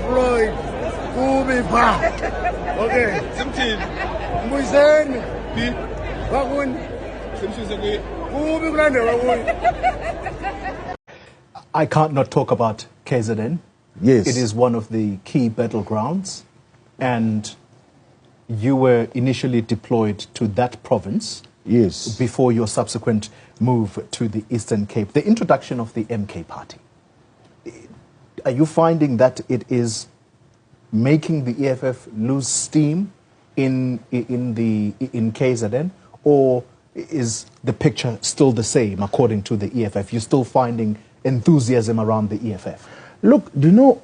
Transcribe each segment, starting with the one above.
Floyd, Kubi Pa. Okay. Something. Muisen. Bakun. I can't not talk about KZN. Yes. It is one of the key battlegrounds, and you were initially deployed to that province. Yes. Before your subsequent move to the Eastern Cape. The introduction of the MK Party. Are you finding that it is making the EFF lose steam in KZN, or is the picture still the same according to the EFF? You're still finding enthusiasm around the EFF? Look, do you know,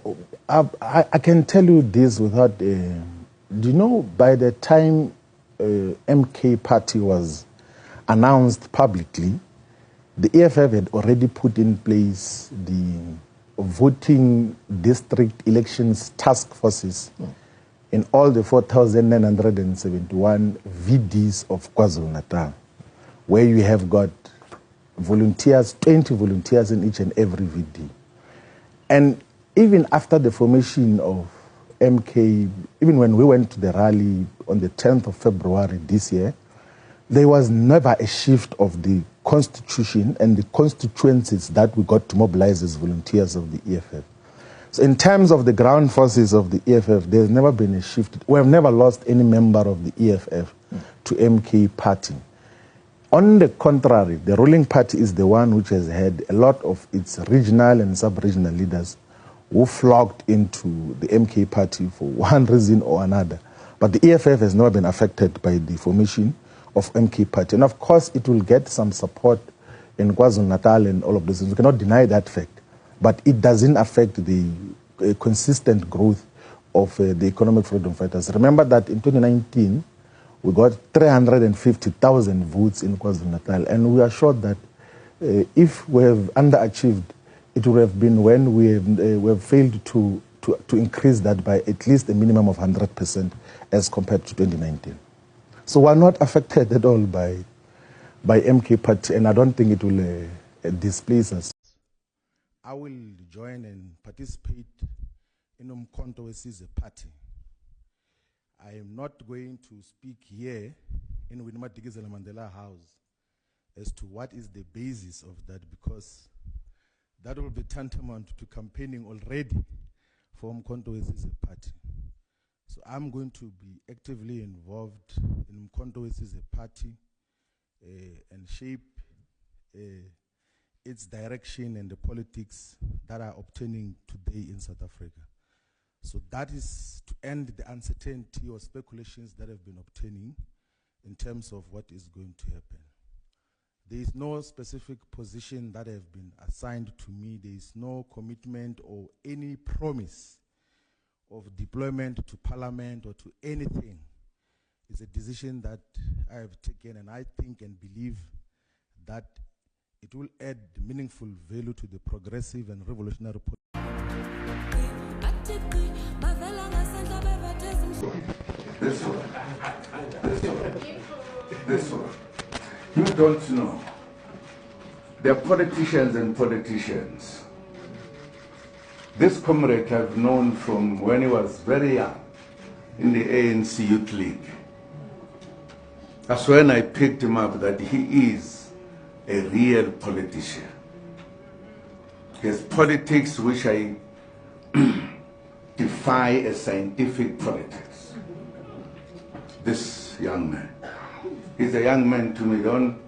I can tell you this without, do you know, by the time MK Party was announced publicly, the EFF had already put in place the voting district elections task forces in all the 4,971 VDs of KwaZulu-Natal, where you have got volunteers, 20 volunteers in each and every VD. And even after the formation of MK, even when we went to the rally on the 10th of February this year, there was never a shift of the constitution and the constituencies that we got to mobilize as volunteers of the EFF. So in terms of the ground forces of the EFF, there's never been a shift. We have never lost any member of the EFF to MK Party. On the contrary, the ruling party is the one which has had a lot of its regional and sub-regional leaders who flocked into the MK Party for one reason or another. But the EFF has never been affected by the formation of MK Party. And of course, it will get some support in KwaZulu-Natal and all of this. We cannot deny that fact. But it doesn't affect the consistent growth of the economic freedom fighters. Remember that in 2019, we got 350,000 votes in KwaZulu-Natal. And we are sure that if we have underachieved, it would have been when we have failed to increase that by at least a minimum of 100% as compared to 2019. So we're not affected at all by MK Party, and I don't think it will displace us. I will join and participate in Umkhonto Wesizwe Party. I am not going to speak here in Winnie-Madikizela Mandela House as to what is the basis of that, because that will be tantamount to campaigning already for Umkhonto Wesizwe Party. So I'm going to be actively involved in Umkhonto Wesizwe Party and shape its direction and the politics that are obtaining today in South Africa. So that is to end the uncertainty or speculations that have been obtaining in terms of what is going to happen. There is no specific position that have been assigned to me. There is no commitment or any promise of deployment to parliament or to anything. It's a decision that I have taken, and I think and believe that it will add meaningful value to the progressive and revolutionary policy. This one. You don't know. They're politicians and politicians. This comrade I've known from when he was very young in the ANC Youth League. That's when I picked him up that he is a real politician. His politics, which I defy as scientific politics. This young man. He's a young man to me. Don't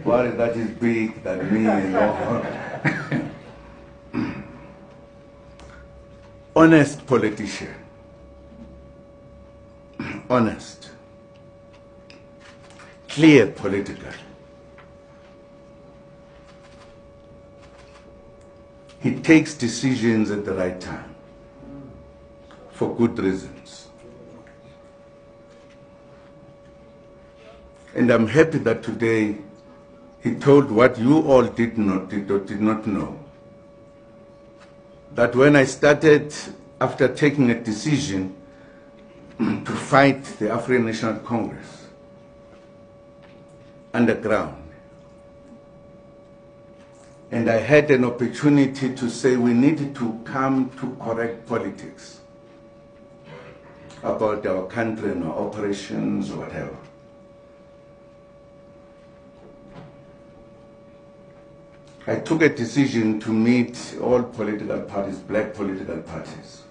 worry that he's big than me and all. Honest politician. Honest. Clear political. He takes decisions at the right time for good reasons. And I'm happy that today he told what you all did not know. That when I started, after taking a decision to fight the African National Congress underground, And I had an opportunity to say we need to come to correct politics about our country and our operations or whatever. I took a decision to meet all political parties, black political parties,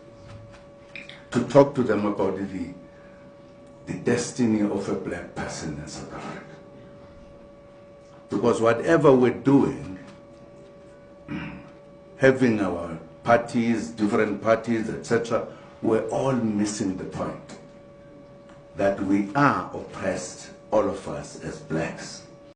to talk to them about the destiny of a black person in South Africa. Because whatever we're doing, having our parties, different parties, etc., we're all missing the point that we are oppressed, all of us as blacks.